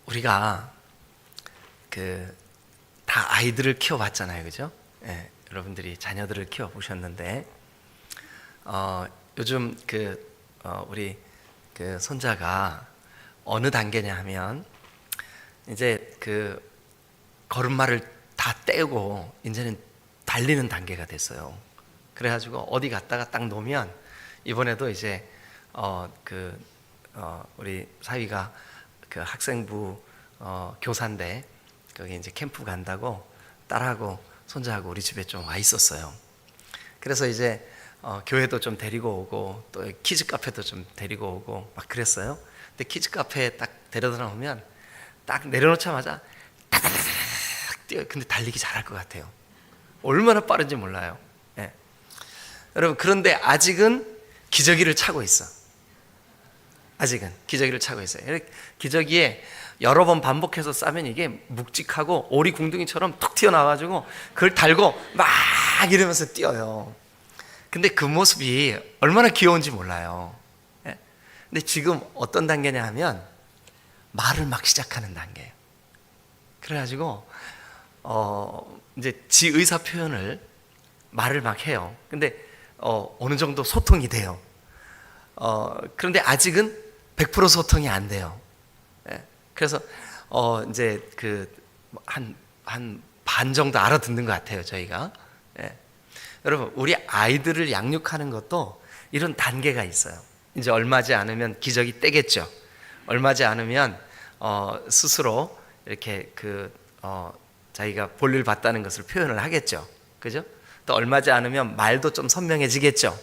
우리가 다 아이들을 키워봤잖아요, 그죠? 예, 여러분들이 자녀들을 키워보셨는데, 요즘 우리 손자가 어느 단계냐 하면, 이제 걸음마를 다 떼고, 이제는 달리는 단계가 됐어요. 그래가지고 어디 갔다가 딱 놓으면, 이번에도 이제, 우리 사위가 학생부 교사인데 거기 이제 캠프 간다고 딸하고 손자하고 우리 집에 좀 와 있었어요. 그래서 이제 교회도 좀 데리고 오고 또 키즈 카페도 좀 데리고 오고 막 그랬어요. 근데 키즈 카페에 딱 데려다 놓으면 딱 내려놓자마자 다다다닥 뛰어요. 근데 달리기 잘할 것 같아요. 얼마나 빠른지 몰라요. 예. 여러분, 그런데 아직은 기저귀를 차고 있어. 아직은 기저귀를 차고 있어요. 기저귀에 여러 번 반복해서 싸면 이게 묵직하고 오리궁둥이처럼 툭 튀어나와가지고 그걸 달고 막 이러면서 뛰어요. 근데 그 모습이 얼마나 귀여운지 몰라요. 근데 지금 어떤 단계냐 하면 말을 막 시작하는 단계예요. 그래가지고 이제 지 의사 표현을 말을 막 해요. 근데 어느 정도 소통이 돼요. 그런데 아직은 100% 소통이 안 돼요. 예. 그래서 이제 한 반 정도 알아듣는 것 같아요, 저희가. 예. 여러분, 우리 아이들을 양육하는 것도 이런 단계가 있어요. 이제 얼마지 않으면 기저귀 떼겠죠. 얼마지 않으면 스스로 이렇게 자기가 볼일 봤다는 것을 표현을 하겠죠. 그죠? 또 얼마지 않으면 말도 좀 선명해지겠죠.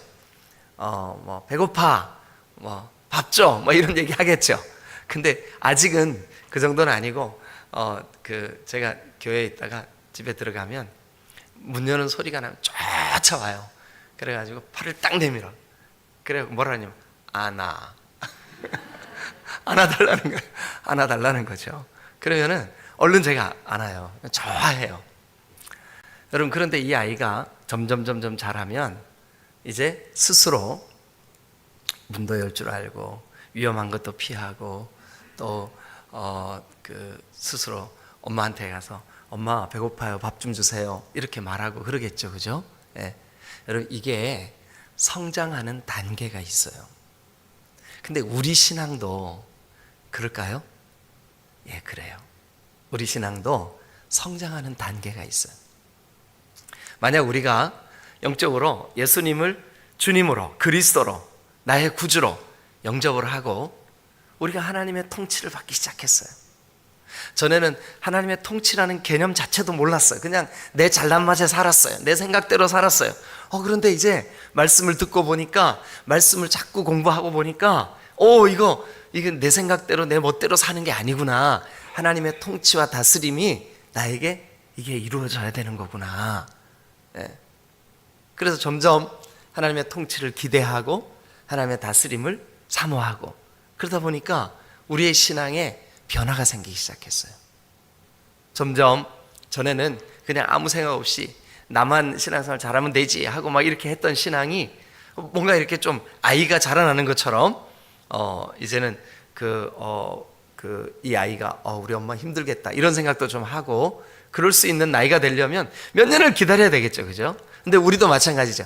뭐 배고파, 뭐 밥 줘, 뭐 이런 얘기 하겠죠. 근데 아직은 그 정도는 아니고, 제가 교회에 있다가 집에 들어가면 문 여는 소리가 나면 쫓아와요. 그래가지고 팔을 딱 내밀어. 그래 뭐라 하냐면 안아, 안아달라는 거예요. 안아달라는 거죠. 그러면은 얼른 제가 안아요. 좋아해요. 여러분, 그런데 이 아이가 점점 자라면 이제 스스로 문도 열 줄 알고 위험한 것도 피하고 또 스스로 엄마한테 가서 엄마 배고파요, 밥 좀 주세요 이렇게 말하고 그러겠죠, 그죠? 예. 여러분, 이게 성장하는 단계가 있어요. 근데 우리 신앙도 그럴까요? 예, 그래요. 우리 신앙도 성장하는 단계가 있어요. 만약 우리가 영적으로 예수님을 주님으로, 그리스도로, 나의 구주로 영접을 하고 우리가 하나님의 통치를 받기 시작했어요. 전에는 하나님의 통치라는 개념 자체도 몰랐어요. 그냥 내 잘난 맛에 살았어요. 내 생각대로 살았어요. 그런데 이제 말씀을 듣고 보니까, 말씀을 자꾸 공부하고 보니까 이게 내 생각대로 내 멋대로 사는 게 아니구나. 하나님의 통치와 다스림이 나에게 이게 이루어져야 되는 거구나. 예. 그래서 점점 하나님의 통치를 기대하고 하나님의 다스림을 사모하고 그러다 보니까 우리의 신앙에 변화가 생기기 시작했어요. 점점 전에는 그냥 아무 생각 없이 나만 신앙생활 잘하면 되지 하고 막 이렇게 했던 신앙이 뭔가 이렇게 좀 아이가 자라나는 것처럼 이제는 이 아이가 우리 엄마 힘들겠다 이런 생각도 좀 하고 그럴 수 있는 나이가 되려면 몇 년을 기다려야 되겠죠, 그죠? 근데 우리도 마찬가지죠.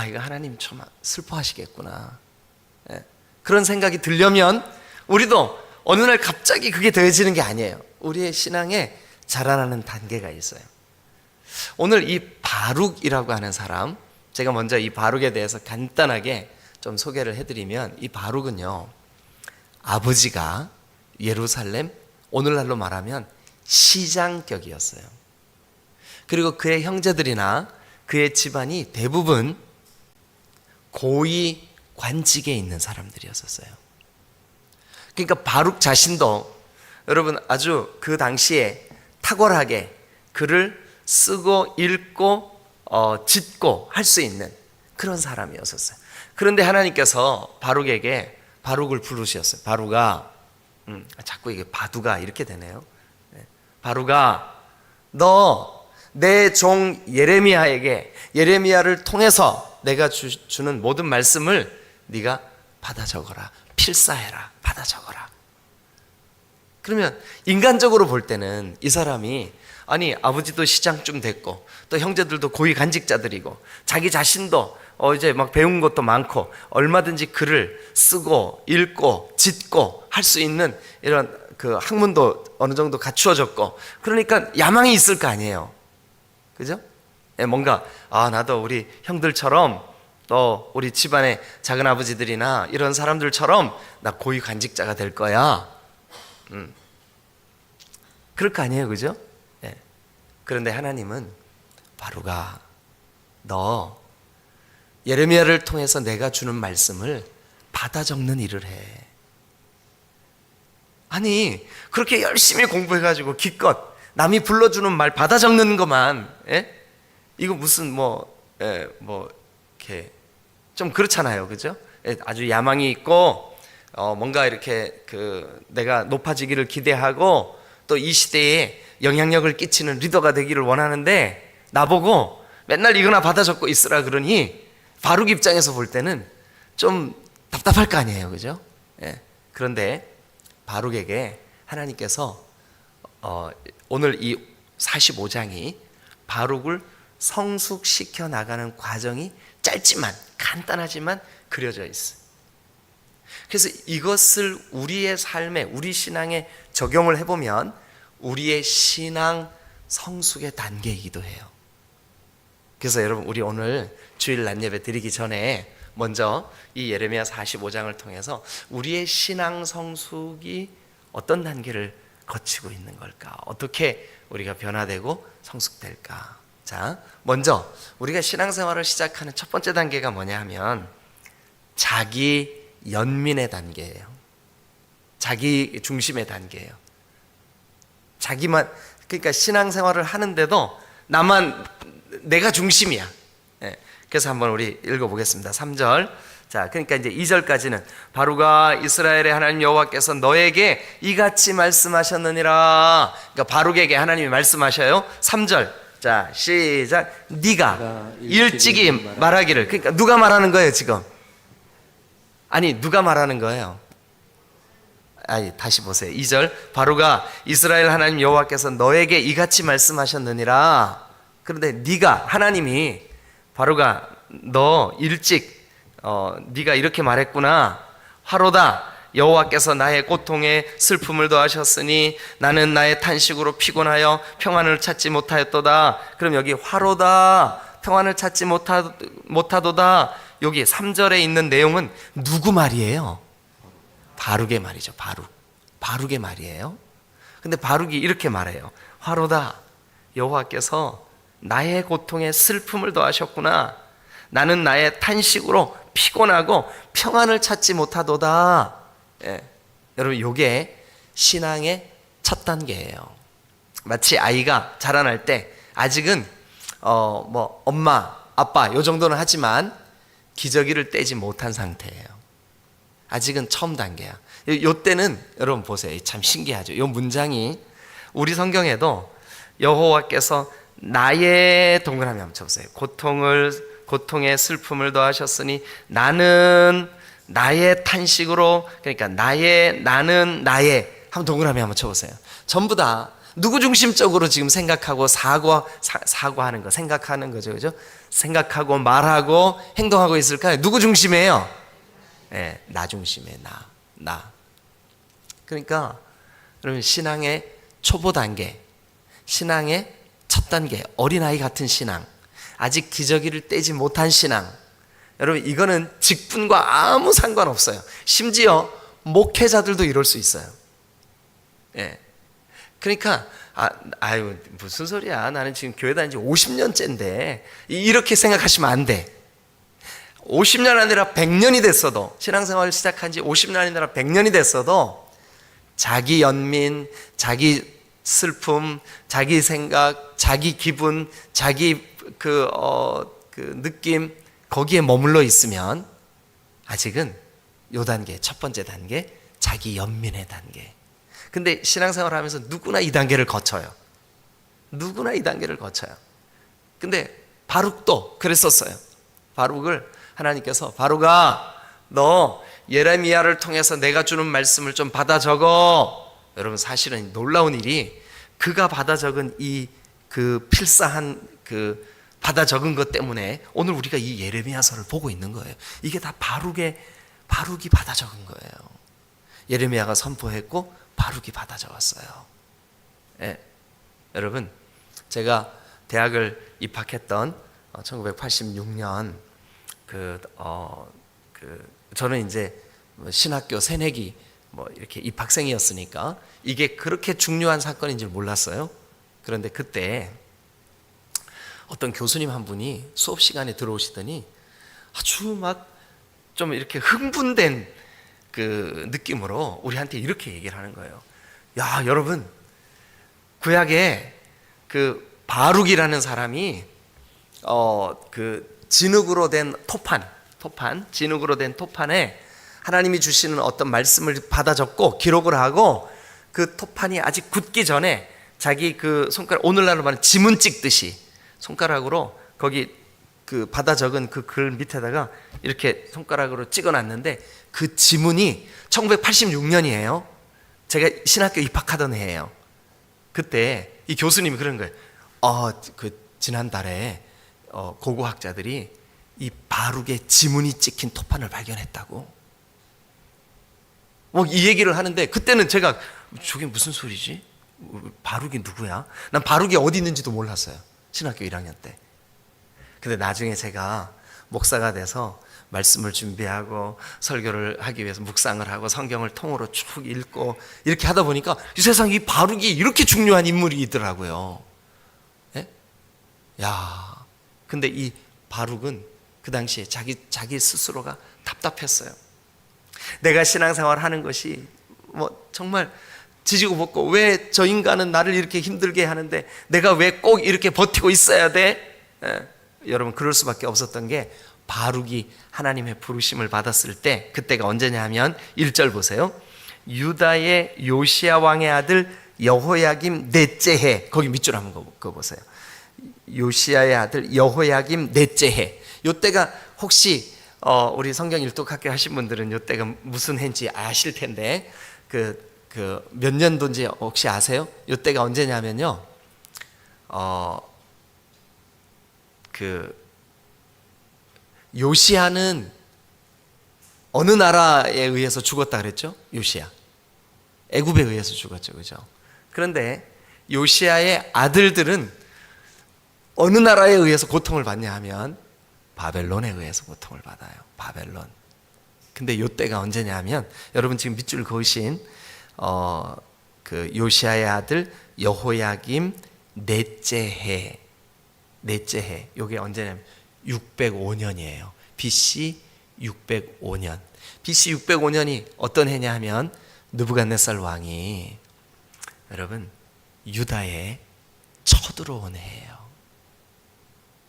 이거 하나님 참 슬퍼하시겠구나. 예. 그런 생각이 들려면 우리도 어느 날 갑자기 그게 되어지는 게 아니에요. 우리의 신앙에 자라나는 단계가 있어요. 오늘 이 바룩이라고 하는 사람, 제가 먼저 이 바룩에 대해서 간단하게 좀 소개를 해드리면, 이 바룩은요, 아버지가 예루살렘, 오늘날로 말하면 시장격이었어요. 그리고 그의 형제들이나 그의 집안이 대부분 고위 관직에 있는 사람들이었어요. 그러니까 바룩 자신도 여러분 아주 그 당시에 탁월하게 글을 쓰고 읽고 짓고 할 수 있는 그런 사람이었어요. 그런데 하나님께서 바룩에게 바룩을 부르셨어요. 바룩아, 자꾸 이게 바두가 이렇게 되네요. 바룩아, 너 내 종 예레미야를 통해서 내가 주는 모든 말씀을 네가 받아 적어라. 필사해라. 받아 적어라. 그러면 인간적으로 볼 때는 이 사람이 아니 아버지도 시장쯤 됐고 또 형제들도 고위 간직자들이고 자기 자신도 이제 막 배운 것도 많고 얼마든지 글을 쓰고 읽고 짓고 할 수 있는 이런 그 학문도 어느 정도 갖추어졌고 그러니까 야망이 있을 거 아니에요. 그죠? 뭔가 나도 우리 형들처럼 또 우리 집안의 작은 아버지들이나 이런 사람들처럼 나 고위 간직자가 될 거야. 그럴 거 아니에요, 그죠? 예. 그런데 하나님은 바로가 너 예레미야를 통해서 내가 주는 말씀을 받아 적는 일을 해. 아니 그렇게 열심히 공부해가지고 기껏 남이 불러주는 말 받아 적는 것만 이거 무슨 이렇게 좀 그렇잖아요, 그죠? 아주 야망이 있고 뭔가 이렇게 내가 높아지기를 기대하고 또 이 시대에 영향력을 끼치는 리더가 되기를 원하는데 나보고 맨날 이거나 받아 적고 있으라 그러니 바룩 입장에서 볼 때는 좀 답답할 거 아니에요, 그죠? 그런데 바룩에게 하나님께서 오늘 이 45장이 바룩을 성숙시켜 나가는 과정이 짧지만 간단하지만 그려져 있어요. 그래서 이것을 우리의 삶에 우리 신앙에 적용을 해보면 우리의 신앙 성숙의 단계이기도 해요. 그래서 여러분 우리 오늘 주일 낮 예배 드리기 전에 먼저 이 예레미야 45장을 통해서 우리의 신앙 성숙이 어떤 단계를 거치고 있는 걸까? 어떻게 우리가 변화되고 성숙될까? 자, 먼저 우리가 신앙생활을 시작하는 첫 번째 단계가 뭐냐 하면 자기 연민의 단계예요. 자기 중심의 단계예요. 자기만, 그러니까 신앙생활을 하는데도 내가 중심이야. 그래서 한번 우리 읽어보겠습니다. 3절. 자, 그러니까 이제 2절까지는 바룩아 이스라엘의 하나님 여호와께서 너에게 이같이 말씀하셨느니라. 그러니까 바룩에게 하나님이 말씀하셔요. 3절. 자, 시작. 네가 일찍이 말하기를. 그러니까 누가 말하는 거예요, 지금? 아니, 누가 말하는 거예요? 다시 보세요. 2절. 바룩아 이스라엘 하나님 여호와께서 너에게 이같이 말씀하셨느니라. 그런데 네가 하나님이 바룩아 너 일찍 네가 이렇게 말했구나. 화로다 여호와께서 나의 고통에 슬픔을 더하셨으니 나는 나의 탄식으로 피곤하여 평안을 찾지 못하였도다. 그럼 여기 화로다 평안을 찾지 못하도다. 여기 3절에 있는 내용은 누구 말이에요? 바룩의 말이죠. 바룩의 말이에요. 근데 바룩이 이렇게 말해요. 화로다 여호와께서 나의 고통에 슬픔을 더하셨구나. 나는 나의 탄식으로 피곤하고 평안을 찾지 못하도다. 여러분 이게 신앙의 첫 단계예요. 마치 아이가 자라날 때 아직은 엄마 아빠 요 정도는 하지만 기저귀를 떼지 못한 상태예요. 아직은 처음 단계야. 요 때는 여러분 보세요. 참 신기하죠. 요 문장이 우리 성경에도 여호와께서 나의 동그라미 한번 쳐보세요. 고통에 슬픔을 더하셨으니 나는 나의 탄식으로, 그러니까 나는 나의 한번 동그라미 한번 쳐보세요. 전부 다 누구 중심적으로 지금 생각하고 사고하는 거, 생각하는 거죠, 그죠? 생각하고 말하고 행동하고 있을까요? 누구 중심이에요? 나 중심이에요. 나. 그러니까 여러분 신앙의 초보 단계, 신앙의 첫 단계, 어린아이 같은 신앙, 아직 기저귀를 떼지 못한 신앙, 여러분 이거는 직분과 아무 상관없어요. 심지어 목회자들도 이럴 수 있어요. 그러니까 아유 무슨 소리야, 나는 지금 교회 다닌 지 50년째인데 이렇게 생각하시면 안 돼. 50년 아니라 100년이 됐어도, 신앙생활을 시작한 지 50년 아니라 100년이 됐어도 자기 연민, 자기 슬픔, 자기 생각, 자기 기분, 자기 그 느낌, 거기에 머물러 있으면 아직은 요 단계, 첫 번째 단계, 자기 연민의 단계. 근데 신앙생활을 하면서 누구나 이 단계를 거쳐요. 누구나 이 단계를 거쳐요. 근데 바룩도 그랬었어요. 바룩을 하나님께서 바룩아 너 예레미야를 통해서 내가 주는 말씀을 좀 받아 적어. 여러분 사실은 놀라운 일이 그가 받아 적은 이 그 필사한 그 받아 적은 것 때문에 오늘 우리가 이 예레미야서를 보고 있는 거예요. 이게 다 바룩이 받아 적은 거예요. 예레미야가 선포했고 바룩이 받아 적었어요. 예. 여러분, 제가 대학을 입학했던 1986년 저는 이제 신학교 새내기 이렇게 입학생이었으니까 이게 그렇게 중요한 사건인 줄 몰랐어요. 그런데 그때 어떤 교수님 한 분이 수업 시간에 들어오시더니 아주 막 좀 이렇게 흥분된 그 느낌으로 우리한테 이렇게 얘기를 하는 거예요. 야, 여러분, 구약에 그 바룩이라는 사람이 그 진흙으로 된 진흙으로 된 토판에 하나님이 주시는 어떤 말씀을 받아 적고 기록을 하고 그 토판이 아직 굳기 전에 자기 그 손가락, 오늘날로 말하면 지문 찍듯이 손가락으로 거기 그 받아 적은 그 글 밑에다가 이렇게 손가락으로 찍어놨는데 그 지문이 1986년이에요. 제가 신학교 입학하던 해예요. 그때 이 교수님이 그런 거예요. 그 지난달에 고고학자들이 이 바룩의 지문이 찍힌 토판을 발견했다고. 이 얘기를 하는데 그때는 제가 저게 무슨 소리지? 바룩이 누구야? 난 바룩이 어디 있는지도 몰랐어요. 신학교 1학년 때. 근데 나중에 제가 목사가 돼서 말씀을 준비하고 설교를 하기 위해서 묵상을 하고 성경을 통으로 쭉 읽고 이렇게 하다 보니까 이 세상에 이 바룩이 이렇게 중요한 인물이 있더라고요. 예? 야, 근데 이 바룩은 그 당시에 자기 스스로가 답답했어요. 내가 신앙생활 하는 것이 정말 지지고 볶고 왜 저 인간은 나를 이렇게 힘들게 하는데 내가 왜 꼭 이렇게 버티고 있어야 돼? 여러분, 그럴 수밖에 없었던 게 바룩이 하나님의 부르심을 받았을 때 그때가 언제냐 하면 1절 보세요. 유다의 요시야 왕의 아들 여호야김 넷째 해. 거기 밑줄 한번 그거 보세요. 요시야의 아들 여호야김 넷째 해. 요때가 혹시 우리 성경 일독학교 하신 분들은 요때가 무슨 해인지 아실 텐데 몇 년도인지 혹시 아세요? 요때가 언제냐면요. 요시야는 어느 나라에 의해서 죽었다 그랬죠? 요시야. 애굽에 의해서 죽었죠. 그죠? 그런데 요시야의 아들들은 어느 나라에 의해서 고통을 받냐 하면 바벨론에 의해서 고통을 받아요. 바벨론. 근데 요때가 언제냐 하면 여러분 지금 밑줄 그으신 그 요시야의 아들 여호야김 넷째 해. 요게 언제냐면 605년이에요. BC 605년. BC 605년이 어떤 해냐 하면 느부갓네살 왕이 여러분 유다에 쳐들어온 해예요.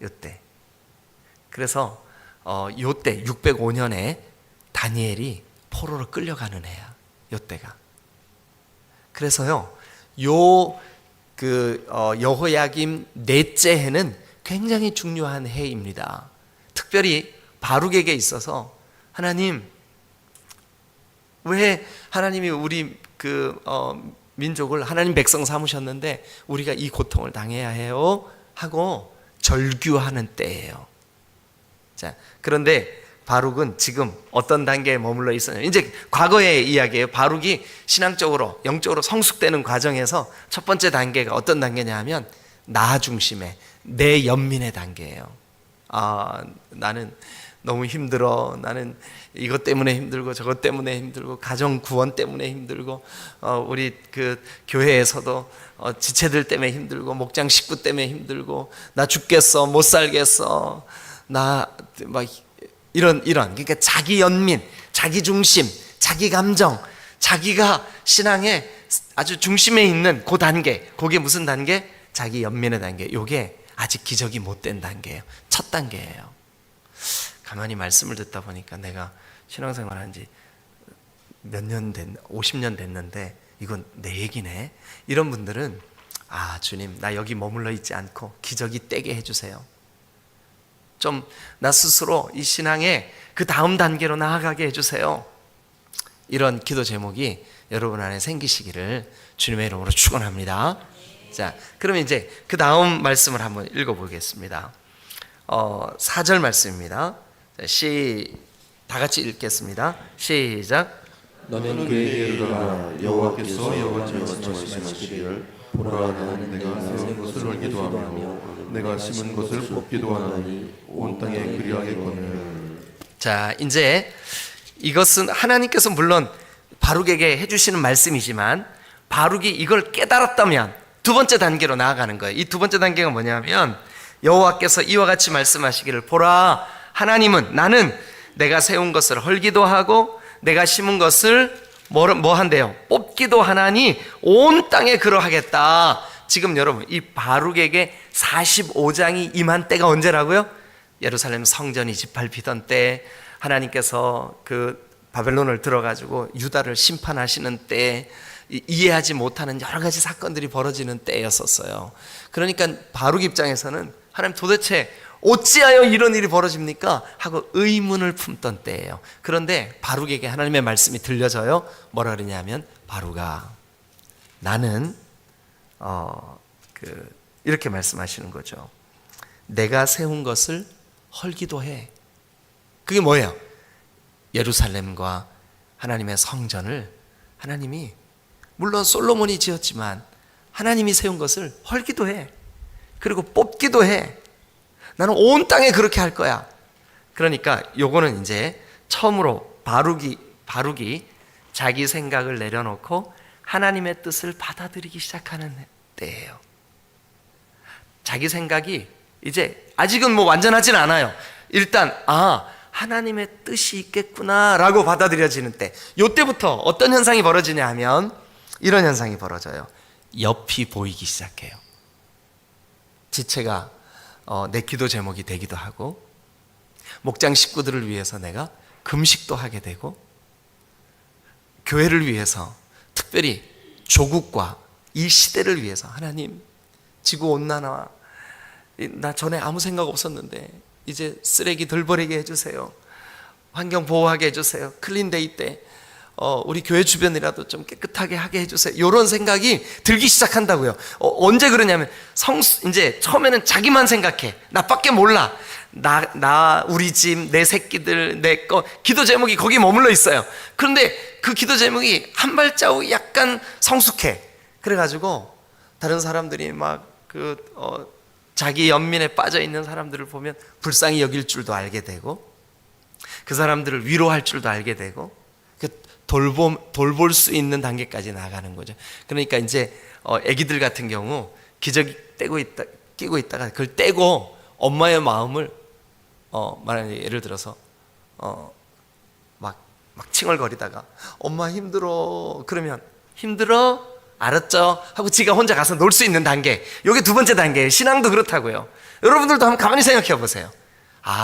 요때. 그래서 요때 605년에 다니엘이 포로로 끌려가는 해야. 요때가. 그래서요. 여호야김 넷째 해는 굉장히 중요한 해입니다. 특별히 바룩에게 있어서 하나님, 왜 하나님이 우리 민족을 하나님 백성 삼으셨는데 우리가 이 고통을 당해야 해요? 하고 절규하는 때예요. 자, 그런데 바룩은 지금 어떤 단계에 머물러 있어요? 이제 과거의 이야기예요. 바룩이 신앙적으로 영적으로 성숙되는 과정에서 첫 번째 단계가 어떤 단계냐 하면 나 중심의 내 연민의 단계예요. 나는 너무 힘들어. 나는 이것 때문에 힘들고 저것 때문에 힘들고 가정 구원 때문에 힘들고 우리 그 교회에서도 지체들 때문에 힘들고 목장 식구 때문에 힘들고 나 죽겠어, 못 살겠어. 나 막 이런 그러니까 자기 연민, 자기 중심, 자기 감정, 자기가 신앙의 아주 중심에 있는 그 단계. 그게 무슨 단계? 자기 연민의 단계. 요게 아직 기적이 못 된 단계예요. 첫 단계예요. 가만히 말씀을 듣다 보니까 내가 신앙생활 한 지 몇 년 50년 됐는데 이건 내 얘기네. 이런 분들은 주님, 나 여기 머물러 있지 않고 기적이 떼게 해주세요. 좀 나 스스로 이 신앙의 그 다음 단계로 나아가게 해주세요. 이런 기도 제목이 여러분 안에 생기시기를 주님의 이름으로 축원합니다. 자, 그러면 이제 그 다음 말씀을 한번 읽어보겠습니다. 4절 말씀입니다. 다 같이 읽겠습니다. 시작. 너는 그에게 이르라 여호와께서 여호와께 말씀하시기를 보라 나는 내가 세운 것을 헐기도 하며 내가 심은 것을 뽑기도 하나니 온 땅에 그리하겠거늘. 자, 이제 이것은 하나님께서 물론 바룩에게 해주시는 말씀이지만 바룩이 이걸 깨달았다면 두 번째 단계로 나아가는 거예요. 이 두 번째 단계가 뭐냐면 여호와께서 이와 같이 말씀하시기를 보라 하나님은 나는 내가 세운 것을 헐기도 하고 내가 심은 것을 뭐 한대요? 뽑기도 하나니 온 땅에 그러하겠다. 지금 여러분 이 바룩에게 45장이 임한 때가 언제라고요? 예루살렘 성전이 짓밟히던 때, 하나님께서 그 바벨론을 들어가지고 유다를 심판하시는 때, 이해하지 못하는 여러 가지 사건들이 벌어지는 때였었어요. 그러니까 바룩 입장에서는 하나님 도대체 어찌하여 이런 일이 벌어집니까? 하고 의문을 품던 때예요. 그런데 바룩에게 하나님의 말씀이 들려져요. 뭐라 그러냐면 바룩아 나는 이렇게 말씀하시는 거죠. 내가 세운 것을 헐기도 해. 그게 뭐예요? 예루살렘과 하나님의 성전을 하나님이 물론 솔로몬이 지었지만 하나님이 세운 것을 헐기도 해. 그리고 뽑기도 해. 나는 온 땅에 그렇게 할 거야. 그러니까 요거는 이제 처음으로 바룩이 자기 생각을 내려놓고 하나님의 뜻을 받아들이기 시작하는 때예요. 자기 생각이 이제 아직은 뭐 완전하진 않아요. 일단 하나님의 뜻이 있겠구나라고 받아들여지는 때, 요때부터 어떤 현상이 벌어지냐 하면 이런 현상이 벌어져요. 옆이 보이기 시작해요. 지체가 내 기도 제목이 되기도 하고, 목장 식구들을 위해서 내가 금식도 하게 되고, 교회를 위해서 특별히 조국과 이 시대를 위해서 하나님 지구온난화, 나 전에 아무 생각 없었는데 이제 쓰레기 덜 버리게 해주세요. 환경 보호하게 해주세요. 클린데이 때 우리 교회 주변이라도 좀 깨끗하게 하게 해주세요. 이런 생각이 들기 시작한다고요. 언제 그러냐면 이제 처음에는 자기만 생각해. 나밖에 몰라. 우리 집, 내 새끼들, 내 거, 기도 제목이 거기 머물러 있어요. 그런데 그 기도 제목이 한 발자국 약간 성숙해. 그래가지고 다른 사람들이 막 자기 연민에 빠져 있는 사람들을 보면 불쌍히 여길 줄도 알게 되고, 그 사람들을 위로할 줄도 알게 되고, 돌볼 수 있는 단계까지 나아가는 거죠. 그러니까 이제 아기들 같은 경우 기저귀 끼고 있다가 그걸 떼고 엄마의 마음을 예를 들어서 막 칭얼거리다가 엄마 힘들어 그러면 힘들어? 알았죠? 하고 지가 혼자 가서 놀 수 있는 단계. 이게 두 번째 단계예요. 신앙도 그렇다고요. 여러분들도 한번 가만히 생각해 보세요.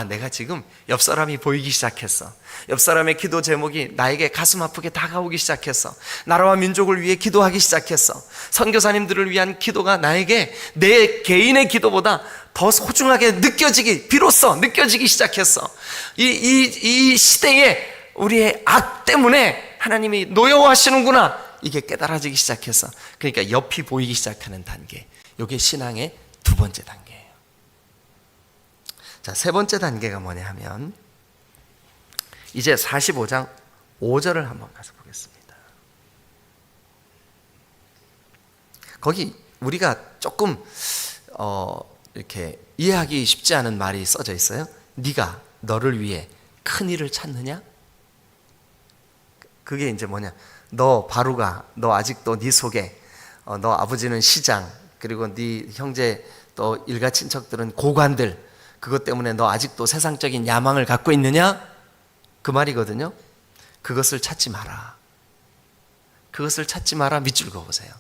내가 지금 옆 사람이 보이기 시작했어. 옆 사람의 기도 제목이 나에게 가슴 아프게 다가오기 시작했어. 나라와 민족을 위해 기도하기 시작했어. 선교사님들을 위한 기도가 나에게 내 개인의 기도보다 더 소중하게 비로소 느껴지기 시작했어. 이 시대에 우리의 악 때문에 하나님이 노여워하시는구나. 이게 깨달아지기 시작했어. 그러니까 옆이 보이기 시작하는 단계. 이게 신앙의 두 번째 단계예요. 자, 세 번째 단계가 뭐냐 하면 이제 45장 5절을 한번 가서 보겠습니다. 거기 우리가 조금 이렇게 이해하기 쉽지 않은 말이 써져 있어요. 네가 너를 위해 큰 일을 찾느냐? 그게 이제 뭐냐? 너 바룩아, 너 아직도 네 속에 너 아버지는 시장, 그리고 네 형제 또 일가 친척들은 고관들, 그것 때문에 너 아직도 세상적인 야망을 갖고 있느냐? 그 말이거든요. 그것을 찾지 마라. 그것을 찾지 마라. 밑줄 그어보세요.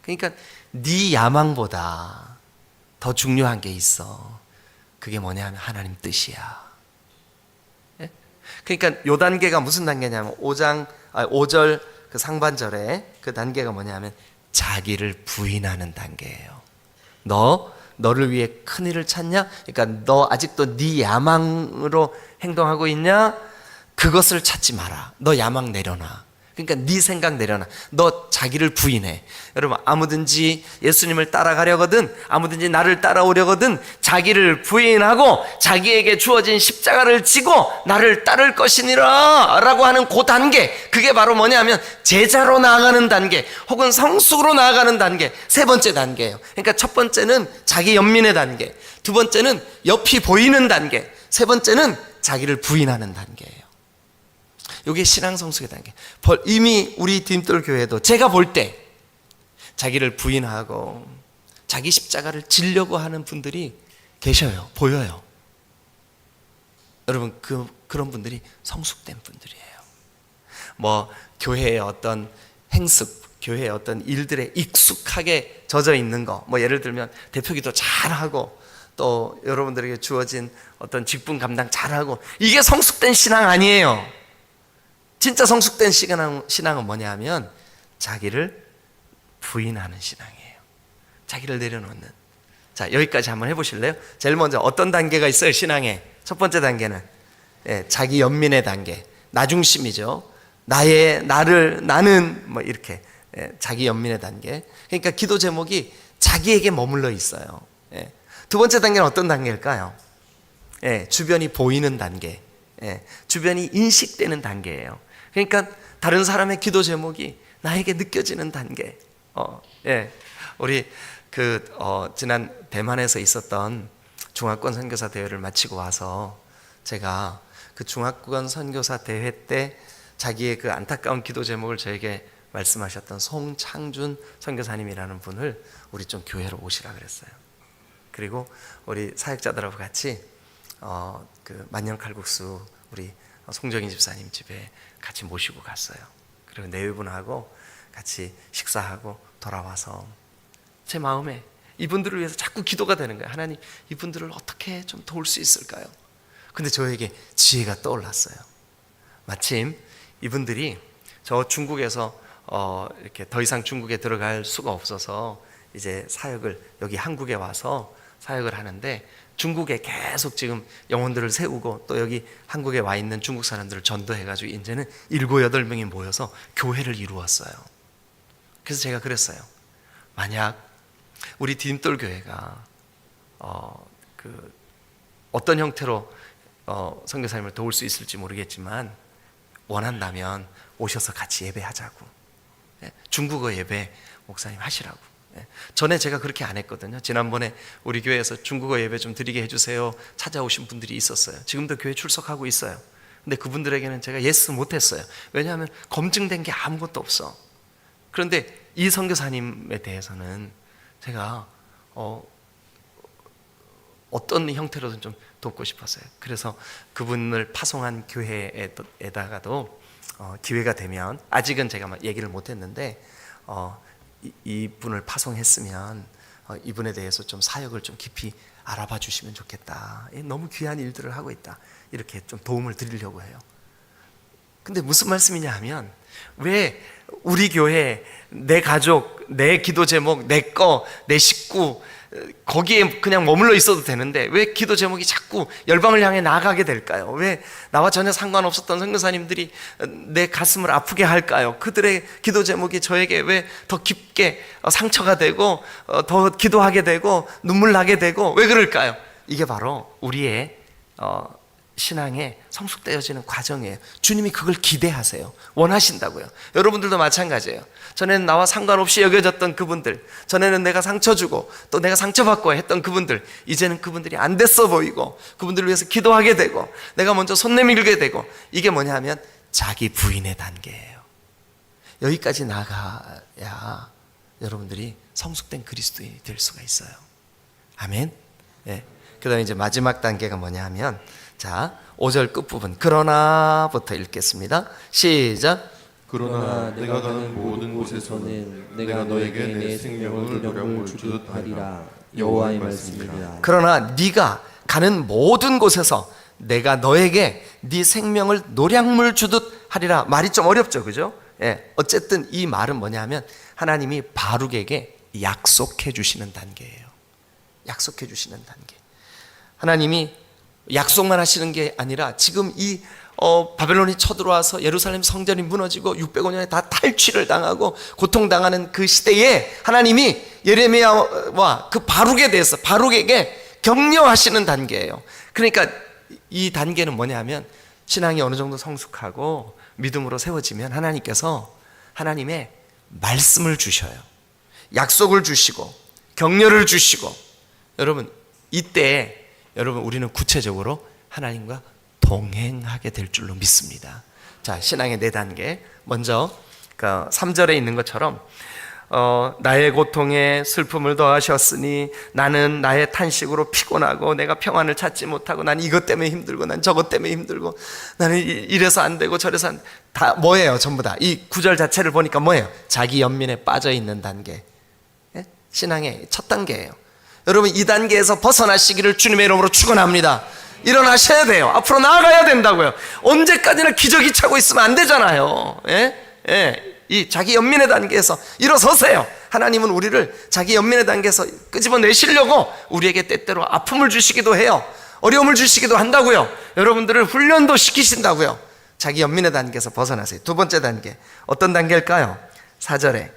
그러니까 네 야망보다 더 중요한 게 있어. 그게 뭐냐 하면 하나님 뜻이야. 그러니까 요 단계가 무슨 단계냐면 5절 그 상반절에 그 단계가 뭐냐면 자기를 부인하는 단계예요. 너를 위해 큰 일을 찾냐? 그러니까 너 아직도 네 야망으로 행동하고 있냐? 그것을 찾지 마라. 너 야망 내려놔. 그러니까 네 생각 내려놔. 너 자기를 부인해. 여러분, 아무든지 예수님을 따라가려거든, 아무든지 나를 따라오려거든 자기를 부인하고 자기에게 주어진 십자가를 지고 나를 따를 것이니라 라고 하는 그 단계, 그게 바로 뭐냐면 제자로 나아가는 단계, 혹은 성숙으로 나아가는 단계, 세 번째 단계예요. 그러니까 첫 번째는 자기 연민의 단계, 두 번째는 옆이 보이는 단계, 세 번째는 자기를 부인하는 단계예요. 이게 신앙 성숙의 단계. 이미 우리 디딤돌 교회도 제가 볼 때 자기를 부인하고 자기 십자가를 지려고 하는 분들이 계셔요. 보여요. 여러분, 그런 분들이 성숙된 분들이에요. 뭐 교회의 어떤 행습, 교회의 어떤 일들에 익숙하게 젖어 있는 거, 뭐 예를 들면 대표기도 잘하고 또 여러분들에게 주어진 어떤 직분 감당 잘하고, 이게 성숙된 신앙 아니에요. 진짜 성숙된 신앙은 뭐냐 하면 자기를 부인하는 신앙이에요. 자기를 내려놓는. 자, 여기까지 한번 해보실래요? 제일 먼저 어떤 단계가 있어요, 신앙에? 첫 번째 단계는 자기 연민의 단계, 나중심이죠. 나는 뭐 이렇게 자기 연민의 단계. 그러니까 기도 제목이 자기에게 머물러 있어요. 두 번째 단계는 어떤 단계일까요? 주변이 보이는 단계, 주변이 인식되는 단계예요. 그러니까 다른 사람의 기도 제목이 나에게 느껴지는 단계. 우리 지난 대만에서 있었던 중화권 선교사 대회를 마치고 와서 제가 그 중화권 선교사 대회 때 자기의 그 안타까운 기도 제목을 저에게 말씀하셨던 송창준 선교사님이라는 분을 우리 좀 교회로 오시라 그랬어요. 그리고 우리 사역자들하고 같이 그 만년칼국수 우리 송정희 집사님 집에 같이 모시고 갔어요. 그리고 내외분하고 같이 식사하고 돌아와서 제 마음에 이분들을 위해서 자꾸 기도가 되는 거예요. 하나님, 이분들을 어떻게 좀 도울 수 있을까요? 근데 저에게 지혜가 떠올랐어요. 마침 이분들이 저 중국에서 이렇게 더 이상 중국에 들어갈 수가 없어서 이제 사역을 여기 한국에 와서 사역을 하는데, 중국에 계속 지금 영혼들을 세우고 또 여기 한국에 와 있는 중국 사람들을 전도해가지고 이제는 7, 8명이 모여서 교회를 이루었어요. 그래서 제가 그랬어요. 만약 우리 디딤돌 교회가 어떤 형태로 선교사님을 도울 수 있을지 모르겠지만 원한다면 오셔서 같이 예배하자고. 중국어 예배 목사님 하시라고. 전에 제가 그렇게 안 했거든요. 지난번에 우리 교회에서 중국어 예배 좀 드리게 해주세요 찾아오신 분들이 있었어요. 지금도 교회 출석하고 있어요. 근데 그분들에게는 제가 예스 못했어요. 왜냐하면 검증된 게 아무것도 없어. 그런데 이 선교사님에 대해서는 제가 어떤 형태로든 좀 돕고 싶었어요. 그래서 그분을 파송한 교회에다가도 기회가 되면, 아직은 제가 막 얘기를 못했는데 이분을 파송했으면 이분에 대해서 좀 사역을 좀 깊이 알아봐 주시면 좋겠다. 너무 귀한 일들을 하고 있다. 이렇게 좀 도움을 드리려고 해요. 근데 무슨 말씀이냐 하면, 왜 우리 교회, 내 가족, 내 기도 제목, 내 거, 내 식구, 거기에 그냥 머물러 있어도 되는데 왜 기도 제목이 자꾸 열방을 향해 나아가게 될까요? 왜 나와 전혀 상관없었던 선교사님들이 내 가슴을 아프게 할까요? 그들의 기도 제목이 저에게 왜 더 깊게 상처가 되고 더 기도하게 되고 눈물 나게 되고 왜 그럴까요? 이게 바로 우리의 신앙에 성숙되어지는 과정이에요. 주님이 그걸 기대하세요. 원하신다고요. 여러분들도 마찬가지예요. 전에는 나와 상관없이 여겨졌던 그분들, 전에는 내가 상처 주고 또 내가 상처받고 했던 그분들, 이제는 그분들이 안 됐어 보이고 그분들을 위해서 기도하게 되고 내가 먼저 손 내밀게 되고, 이게 뭐냐 하면 자기 부인의 단계예요. 여기까지 나가야 여러분들이 성숙된 그리스도인이 될 수가 있어요. 아멘. 그 다음에 이제 마지막 단계가 뭐냐 하면, 자, 5절 끝부분 그러나부터 읽겠습니다. 시작. 그러나 내가 가는 모든 곳에서는 내가 너에게 내 생명을 노량물 주듯 하리라. 여호와의 말씀이라. 그러나 네가 가는 모든 곳에서 내가 너에게 네 생명을 노량물 주듯 하리라. 말이 좀 어렵죠, 그죠? 어쨌든 이 말은 뭐냐 하면 하나님이 바룩에게 약속해 주시는 단계예요. 약속해 주시는 단계. 하나님이 약속만 하시는 게 아니라 지금 이 바벨론이 쳐들어와서 예루살렘 성전이 무너지고 605년에 다 탈취를 당하고 고통당하는 그 시대에 하나님이 예레미야와 그 바룩에 대해서 바룩에게 격려하시는 단계예요. 그러니까 이 단계는 뭐냐면 신앙이 어느 정도 성숙하고 믿음으로 세워지면 하나님께서 하나님의 말씀을 주셔요. 약속을 주시고 격려를 주시고, 여러분 이때 여러분 우리는 구체적으로 하나님과 동행하게 될 줄로 믿습니다. 자, 신앙의 4단계. 먼저 3절에 있는 것처럼 나의 고통에 슬픔을 더하셨으니 나는 나의 탄식으로 피곤하고 내가 평안을 찾지 못하고 난 이것 때문에 힘들고 난 저것 때문에 힘들고 나는 이래서 안 되고 저래서 안, 다 뭐예요? 전부 다 이 구절 자체를 보니까 뭐예요? 자기 연민에 빠져 있는 단계. 예? 신앙의 첫 단계예요. 여러분 이 단계에서 벗어나시기를 주님의 이름으로 축원합니다. 일어나셔야 돼요. 앞으로 나아가야 된다고요. 언제까지나 기저귀 차고 있으면 안 되잖아요. 이 자기 연민의 단계에서 일어서세요. 하나님은 우리를 자기 연민의 단계에서 끄집어내시려고 우리에게 때때로 아픔을 주시기도 해요. 어려움을 주시기도 한다고요. 여러분들을 훈련도 시키신다고요. 자기 연민의 단계에서 벗어나세요. 2번째 단계, 어떤 단계일까요? 4절에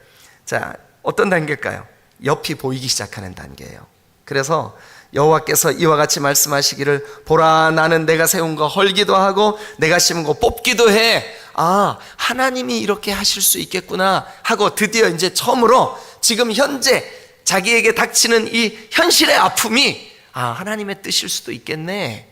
자, 어떤 단계일까요? 옆이 보이기 시작하는 단계예요. 그래서 여호와께서 이와 같이 말씀하시기를 보라 나는 내가 세운 거 헐기도 하고 내가 심은 거 뽑기도 해. 아, 하나님이 이렇게 하실 수 있겠구나 하고 드디어 이제 처음으로 지금 현재 자기에게 닥치는 이 현실의 아픔이 하나님의 뜻일 수도 있겠네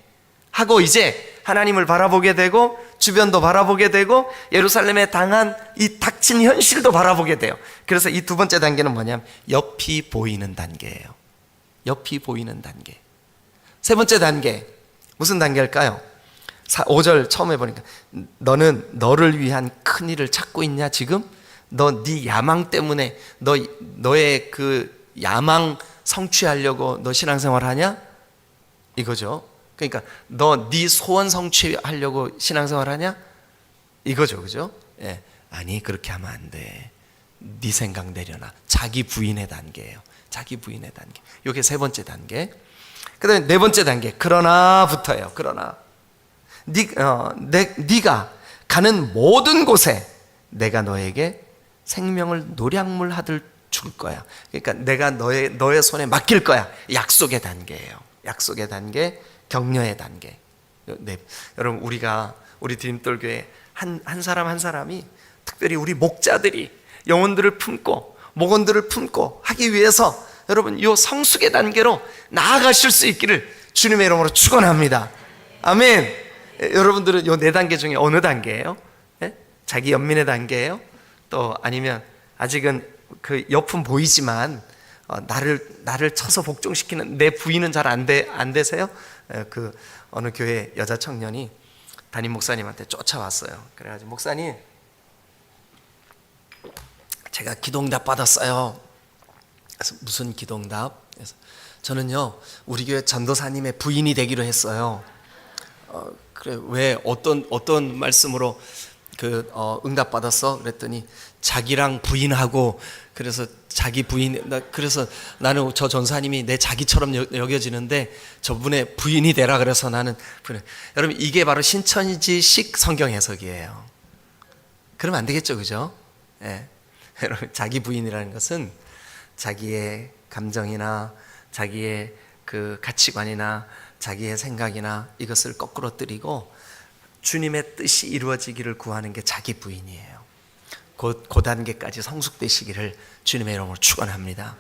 하고 이제 하나님을 바라보게 되고 주변도 바라보게 되고 예루살렘에 당한 이 닥친 현실도 바라보게 돼요. 그래서 이 2번째 단계는 뭐냐면 옆이 보이는 단계예요. 옆이 보이는 단계. 3번째 단계 무슨 단계일까요? 5절 처음에 보니까 너는 너를 위한 큰 일을 찾고 있냐 지금? 너 네 야망 때문에 너의 그 야망 성취하려고 너 신앙생활 하냐? 이거죠. 그러니까 너 네 소원 성취하려고 신앙생활 하냐? 이거죠. 그죠? 예. 아니 그렇게 하면 안 돼. 네 생각 내려놔. 자기 부인의 단계예요. 자기 부인의 단계. 이게 3번째 단계. 그 다음에 4번째 단계 그러나부터예요. 그러나 네가 가는 모든 곳에 내가 너에게 생명을 노량물 하듯 줄 거야. 그러니까 내가 너의 손에 맡길 거야. 약속의 단계예요. 약속의 단계, 격려의 단계. 네. 여러분 우리 디딤돌교회 한 사람 한 사람이 특별히 우리 목자들이 영혼들을 품고 목원들을 품고 하기 위해서 여러분 이 성숙의 단계로 나아가실 수 있기를 주님의 이름으로 축원합니다. 아멘. 여러분들은 이 4단계 중에 어느 단계예요? 예? 자기 연민의 단계예요? 또 아니면 아직은 그 옆은 보이지만 나를 쳐서 복종시키는 내 부인은 잘 안 되세요? 그 어느 교회 여자 청년이 담임 목사님한테 쫓아왔어요. 그래가지고 목사님 제가 기도응답 받았어요. 그래서 무슨 기도응답? 그래서 저는요 우리 교회 전도사님의 부인이 되기로 했어요. 그래 왜 어떤 말씀으로 응답 받았어? 그랬더니 자기랑 부인하고 그래서 자기 부인 그래서 나는 저 전사님이 내 자기처럼 여겨지는데 저분의 부인이 되라 그래서 나는 여러분 이게 바로 신천지식 성경 해석이에요. 그러면 안 되겠죠, 그죠? 예. 여러분 자기 부인이라는 것은 자기의 감정이나 자기의 그 가치관이나 자기의 생각이나 이것을 거꾸러뜨리고 주님의 뜻이 이루어지기를 구하는 게 자기 부인이에요. 그 단계까지 성숙되시기를 주님의 이름으로 축원합니다.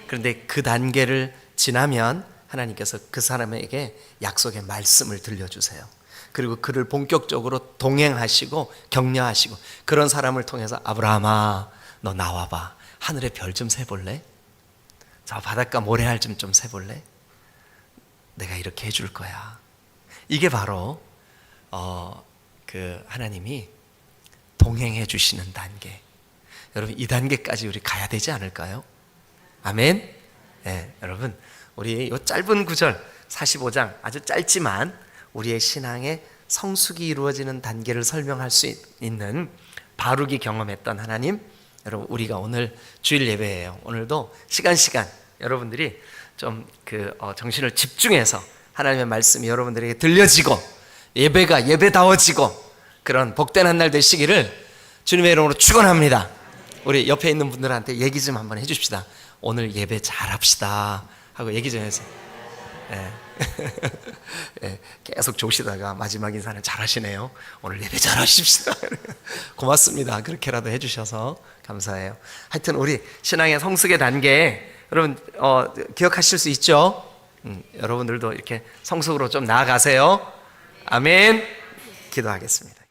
그런데 그 단계를 지나면 하나님께서 그 사람에게 약속의 말씀을 들려주세요. 그리고 그를 본격적으로 동행하시고 격려하시고 그런 사람을 통해서 아브라함아 너 나와봐. 하늘의 별 좀 세볼래? 저 바닷가 모래알 좀 세볼래? 내가 이렇게 해줄 거야. 이게 바로 그 하나님이 동행해 주시는 단계. 여러분 이 단계까지 우리 가야 되지 않을까요? 아멘. 네, 여러분 우리 이 짧은 구절 45장 아주 짧지만 우리의 신앙의 성숙이 이루어지는 단계를 설명할 수 있는 바룩이 경험했던 하나님. 여러분 우리가 오늘 주일 예배예요. 오늘도 시간 여러분들이 좀 정신을 집중해서 하나님의 말씀이 여러분들에게 들려지고 예배가 예배다워지고 그런 복된 한 날 되시기를 주님의 이름으로 축원합니다. 우리 옆에 있는 분들한테 얘기 좀 한번 해줍시다. 오늘 예배 잘합시다 하고 얘기 좀 해주세요. 예. 예, 계속 조시다가 마지막 인사는 잘하시네요. 오늘 예배 잘하십시다. 고맙습니다. 그렇게라도 해주셔서 감사해요. 하여튼 우리 신앙의 성숙의 단계 여러분 기억하실 수 있죠? 여러분들도 이렇게 성숙으로 좀 나아가세요. 아멘. 기도하겠습니다.